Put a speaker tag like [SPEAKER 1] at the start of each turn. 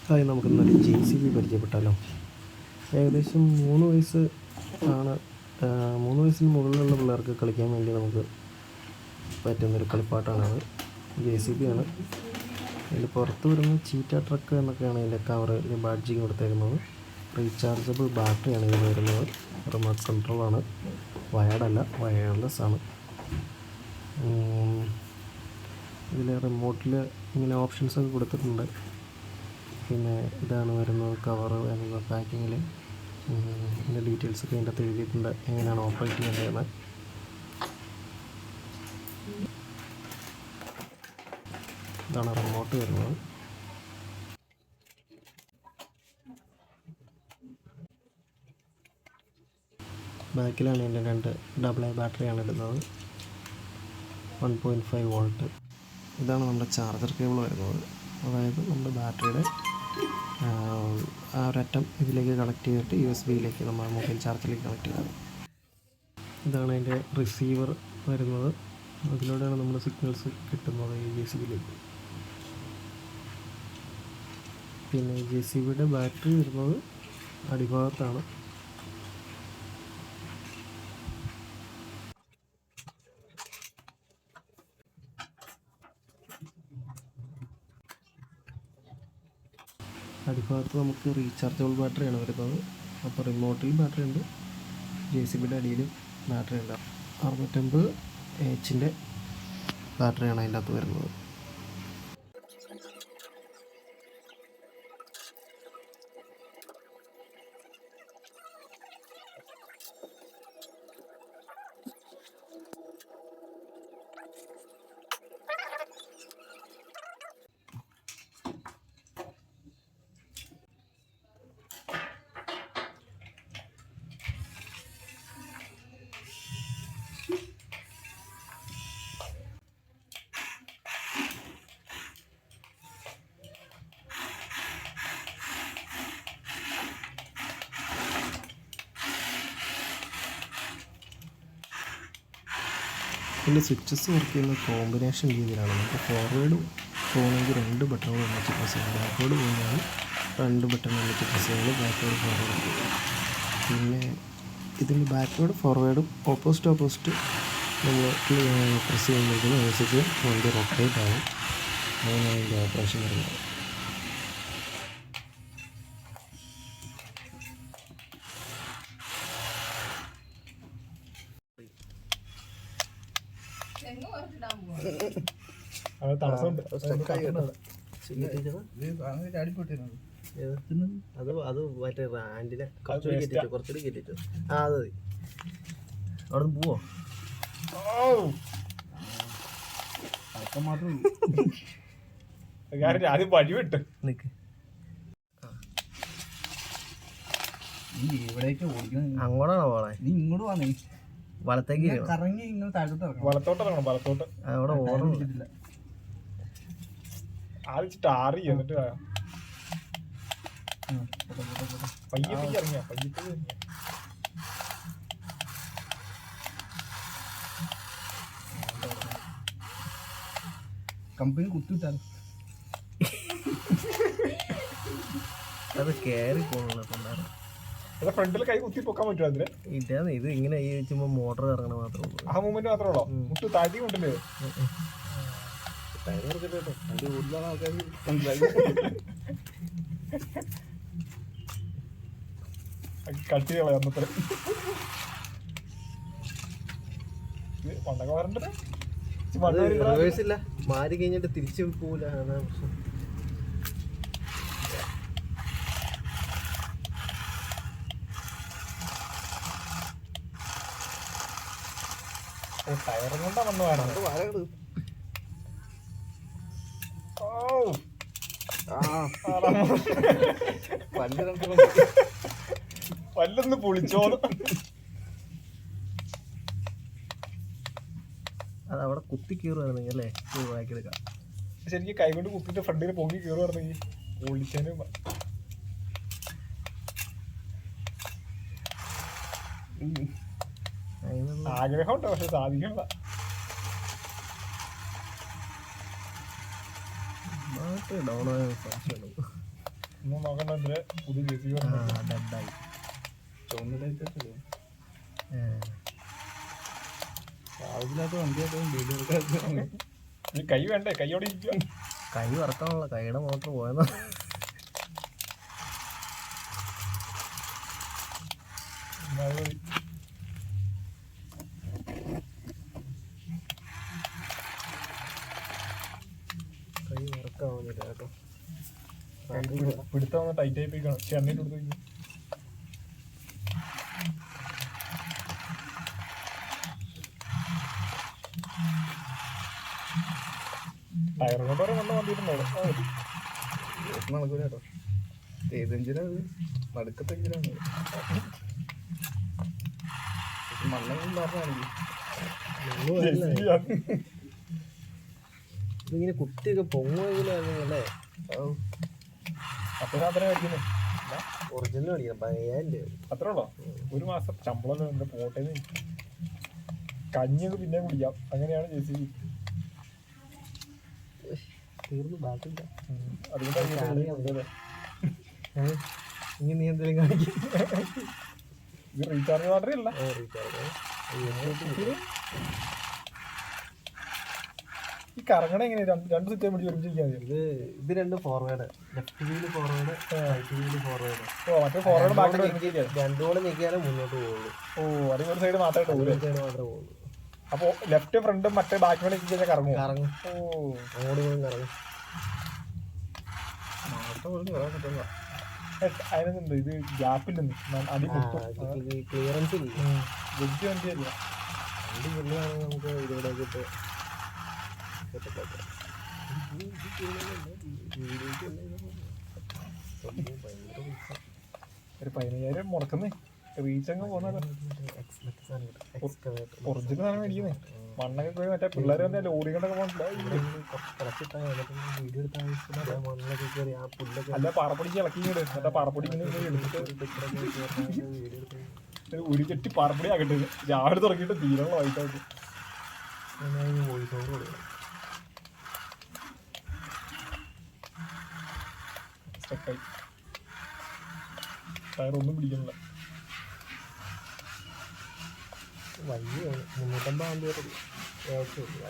[SPEAKER 1] Hi, നമുക്കിന്നൊരു JCB പരിചയപ്പെട്ടാലോ. ഏകദേശം 3 വയസ്സ് ആണ്. 3 വയസ്സിന് മുകളിലുള്ള പിള്ളേർക്ക് കളിക്കാൻ വേണ്ടി നമുക്ക് പറ്റുന്നൊരു കളിപ്പാട്ടാണത്. JCB ആണ്. ഇതിൽ പുറത്ത് വരുന്ന ചീറ്റ ട്രക്ക് എന്നൊക്കെയാണ് ഇതിൻ്റെ കവറിൽ ബാഡ്ജിങ് കൊടുത്തേക്കുന്നത്. റീചാർജബിൾ ബാറ്ററിയാണ് ഇതിൽ വരുന്നത്. റിമോട്ട് കൺട്രോളാണ്, വയർഡല്ല, വയർലെസ് ആണ്. ഇതിൽ റിമോട്ടിൽ ഇങ്ങനെ ഓപ്ഷൻസൊക്കെ കൊടുത്തിട്ടുണ്ട്. പിന്നെ ഇതാണ് വരുന്നത് കവറ് വരുന്ന പാക്കിങ്ങിൽ. ഇതിൻ്റെ ഡീറ്റെയിൽസൊക്കെ അതിൻ്റെ അകത്ത് എഴുതിയിട്ടുണ്ട്, എങ്ങനെയാണ് ഓപ്പറേറ്റ് ചെയ്യേണ്ടതെന്ന്. ഇതാണ് റിമോട്ട് വരുന്നത്. ബാക്കിലാണ് ഇതിൻ്റെ 2 AA ബാറ്ററിയാണ് ഇടുന്നത്. 1.5 വോൾട്ട്. ഇതാണ് നമ്മുടെ ചാർജർ കേബിൾ വരുന്നത്. അതായത് നമ്മുടെ ബാറ്ററിയുടെ ആ ഒരറ്റം ഇതിലേക്ക് കണക്ട് ചെയ്തിട്ട് USB-യിലേക്ക് നമ്മൾ മൊബൈൽ ചാർജറിലേക്ക് കണക്ട് ചെയ്യണം. ഇതാണ് അതിൻ്റെ റിസീവർ വരുന്നത്. അതിലൂടെയാണ് നമ്മുടെ സിഗ്നൽസ് കിട്ടുന്നത് ഈ JCB-യിലേക്ക്. പിന്നെ JCB-യുടെ ബാറ്ററി വരുന്നത് അടിഭാഗത്താണ്. അടിഭാഗത്ത് നമുക്ക് റീചാർജബിൾ ബാറ്ററിയാണ് വരുന്നത്. അപ്പോൾ റിമോട്ടിൽ ബാറ്ററി ഉണ്ട്, JCB-യുടെ അടിയിലും ബാറ്ററി ഉണ്ട്. 650 ബാറ്ററിയാണ് അതിൻ്റെ അകത്ത് വരുന്നത്. ഇതിൻ്റെ സ്വിച്ചസ് വർക്ക് ചെയ്യുന്ന കോമ്പിനേഷൻ രീതിയിലാണ്. നമുക്ക് ഫോർവേഡ് പോകണമെങ്കിൽ 2 ബട്ടണുകൾ ഒന്നിച്ച് പ്രസ് ചെയ്യണം. ബാക്ക്വേഡ് പോകുന്നതാണ് 2 ബട്ടൺ ഒന്നിച്ച് പ്രസ് ചെയ്യുന്നത്. ബാക്ക്വേഡ് ഫോർവേഡ് പോകും. പിന്നെ ഇതിൻ്റെ ബാക്ക്വേഡ് ഫോർവേഡും ഓപ്പോസിറ്റ് നമ്മൾ പ്രസ് ചെയ്യുമ്പോഴത്തേക്കും അനുസരിച്ച് വണ്ടി റൊട്ടേറ്റ് ആകും. അങ്ങനെയാണ് അതിൻ്റെ ഓപ്പറേഷൻ വരുന്നത്. അത് മറ്റേ ആൻറ്റിനെ കുറച്ചുകൂടി കയറ്റിച്ചു. അത് മതി. അവിടെ നിന്ന് പോവോ?
[SPEAKER 2] ആദ്യം വഴി വിട്ട്
[SPEAKER 1] നിക്ക്. അങ്ങോട്ടാണോ പോണേ?
[SPEAKER 3] നീ ഇങ്ങോട്ട് വന്നേ,
[SPEAKER 1] വലത്തേക്ക്
[SPEAKER 3] കറങ്ങി ഇങ്ങനെ താഴോട്ട്
[SPEAKER 2] വലത്തോട്ട് ഇറങ്ങണം. വലത്തോട്ട്
[SPEAKER 1] അവിടെ ഓർമ്മ
[SPEAKER 2] ആദ്യം ടാറി എന്നിട്ട് പയ്യത്തേക്ക് ഇറങ്ങിയ
[SPEAKER 3] കമ്പനി കുത്തിട്ടാൽ
[SPEAKER 1] അത് കയറി പോകണല്ലോ.
[SPEAKER 2] ഫ്രണ്ടിൽ കൈ കുത്തി പൊക്കാൻ പറ്റുമോ അതിന്?
[SPEAKER 1] ഇതാണ് ഇത് ഇങ്ങനെ ഈ ചുമ്മാ മോട്ടർ ഇറങ്ങണ മാത്രമേ ഉള്ളൂ.
[SPEAKER 2] ആ മൂവ്മെന്റ് മാത്രമേ ഉള്ളൂ. മുട്ട് താഴി കൊണ്ടല്ലേ കട്ടി കളയാന്നത്ര പണ്ടൊക്കെ വരണ്ടത്.
[SPEAKER 1] റിവേഴ്സില്ല, മാറി കഴിഞ്ഞിട്ട് തിരിച്ചു പോവില്ല. അതാണ് പ്രശ്നം.
[SPEAKER 2] ടയറും കൊണ്ടാ വന്ന് വേണം. പല്ലൊന്ന് പൊളിച്ചോളൂ.
[SPEAKER 1] അത് അവിടെ കുത്തി കീറുവായിരുന്നെങ്കിൽ അല്ലേ ബാക്കിയെടുക്കാം.
[SPEAKER 2] ശരിക്കും കൈ കൊണ്ട് കുത്തിട്ട് ഫ്രണ്ടിൽ പൊങ്ങി കീറുവായിരുന്നെങ്കിൽ പൊളിച്ചേനും. ആഗ്രഹമുണ്ട്, പക്ഷെ സാധിക്കണ്ട.
[SPEAKER 1] ഡൗൺ ആയ സംശയമുള്ളൂ.
[SPEAKER 2] ഒന്നും നോക്കണ്ട എന്തിനാ പുതിയ ജെ സി ബി
[SPEAKER 1] ഡെഡായി.
[SPEAKER 3] ആവശ്യമില്ലാത്ത വണ്ടിയായിട്ട് വീഡിയോ എടുക്കാൻ
[SPEAKER 2] ഈ കൈ വേണ്ടേ കൈയോടെ ഇരിക്കുക
[SPEAKER 1] കൈ വറക്കാനുള്ള കൈയുടെ മോട്ടർ പോയതാ. കൈ വറക്കാവുന്നില്ല കേട്ടോ.
[SPEAKER 2] പിടുത്തം വന്ന് ടൈറ്റ് ആയി പോയി കാണും ചെന്നിട്ട് കൊടുത്ത് വയ്ക്കും. ടയർ കൊണ്ട് വരെ കൊണ്ട് വന്നിട്ടുണ്ടാവും.
[SPEAKER 3] നടക്കൂല കേട്ടോ. ഏതെഞ്ചിനാണ് നടുക്കത്തെ എഞ്ചിനാണ് മണ്ണെങ്കിലും പറഞ്ഞാണെങ്കിൽ
[SPEAKER 1] ഇതിങ്ങനെ കുത്തിയൊക്കെ പൊങ്ങുമെങ്കിലല്ലേ
[SPEAKER 2] അത്ര മാത്രമേ കഴിക്കുന്നു.
[SPEAKER 1] ഒറിജിനൽ മേടിക്കണം. 10,000
[SPEAKER 2] അത്രേ ഉള്ളോ? ഒരു മാസം ശമ്പളം എന്താ പോട്ടേന്ന് കഞ്ഞിയൊക്കെ പിന്നെ കുടിക്കാം. അങ്ങനെയാണ് ജെ സി ബി.
[SPEAKER 1] തീർന്നു ബാക്കില്ല.
[SPEAKER 2] അതുകൊണ്ട്
[SPEAKER 1] ഇനി നീ എന്തെങ്കിലും കാണിക്കും.
[SPEAKER 2] ഇത് റീചാർജ് ബാറ്ററി അല്ല. ഈ കറങ്ങണ എങ്ങനെ രണ്ട് സ്വിച്ച് പിടിച്ച് ഒരുമിച്ചിരിക്കാൻ മതി.
[SPEAKER 1] ഇത് രണ്ട് forward, left wheel forward, right wheel forward.
[SPEAKER 2] ഓ മറ്റേ ഫോർവേഡ് ബാക്കി ഒരുമിച്ചിരിക്കാൻ.
[SPEAKER 1] രണ്ടും കൂടെ നീക്കിയാലേ മുന്നോട്ട് പോകുള്ളൂ.
[SPEAKER 2] ഓ അതിന് ഒരു സൈഡ് മാത്രമായിട്ട് പോകും.
[SPEAKER 1] മാത്രമേ പോകുള്ളൂ.
[SPEAKER 2] അപ്പൊ ലെഫ്റ്റ് ഫ്രണ്ടും മറ്റേ ബാക്കി വേണ്ടി കഴിഞ്ഞാൽ കറങ്ങും.
[SPEAKER 1] കറങ്ങും.
[SPEAKER 2] ഓ
[SPEAKER 1] അങ്ങോട്ട് പോയി കറങ്ങും.
[SPEAKER 2] അതിനെന്തുണ്ട് ഇത് ഗ്യാപ്പില്ലെന്ന് അടി
[SPEAKER 1] ക്ലിയറൻസ് ഇല്ല.
[SPEAKER 2] വെജ് വണ്ടിയല്ല.
[SPEAKER 1] വണ്ടി പുള്ളിയാണെങ്കിൽ നമുക്ക് ഇതിലൂടെയൊക്കെ
[SPEAKER 2] ഒരു 15,000 മുടക്കുന്നേ റീച്ച് അങ്ങ് പോകുന്നല്ലോ. ഒറിജിനൽ സാധനം മേടിക്കുന്നേ. മണ്ണൊക്കെ പോയി മറ്റേ പിള്ളേർ വന്ന ലോറി കൊണ്ടൊക്കെ അല്ല പാറപ്പൊടിക്ക് ഇളക്കി ഇങ്ങോട്ട് മറ്റേ പാറപ്പൊടി ഇങ്ങനെ എടുത്തിട്ട് ഒരു ചെട്ടി പാറപ്പൊടി ആകട്ടെ രാവിലെ തുടങ്ങിയിട്ട് തീരുള്ള വായിക്കാട്ട്
[SPEAKER 1] വോയിസ് ഓവർ കൊടുക്കണം.
[SPEAKER 2] സ്റ്റക്കായി ടയറൊന്നും പിടിക്കണില്ല.
[SPEAKER 1] വലിയ 350 ആവശ്യമില്ല.